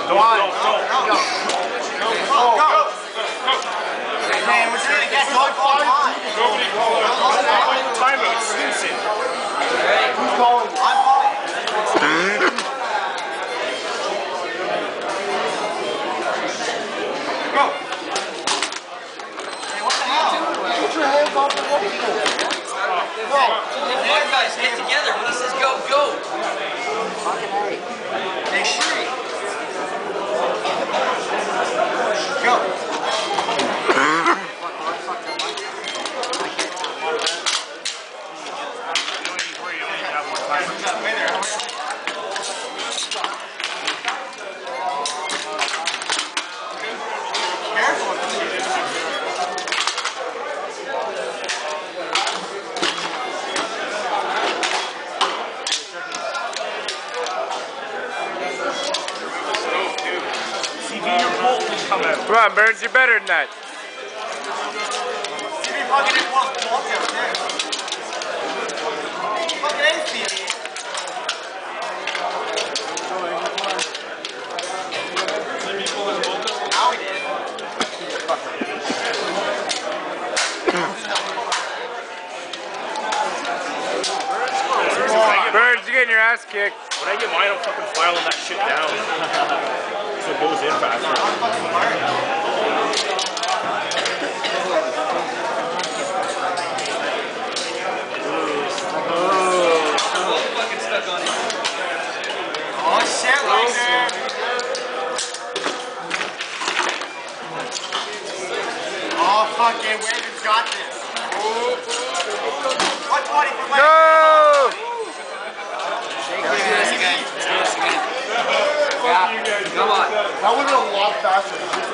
Go. Man, we're trying to get nobody call it. Timeout, Stinson. Who's calling? I'm calling. Go. Hey, what the hell? Get your hands off the wall. Go. Hey guys, get together. When he says go, go. Hey, Shri. Go. Come on, Burns, you're better than that. Burns, you're getting your ass kicked. When I get mine, I'm fucking filing that shit down. So it goes in faster. Fucking stuck on it. Oh shit, Laser! Oh fucking, Waver's got this. 120 for Waver. Go! Let's do this again. Yeah, come on. That would have been a lot faster.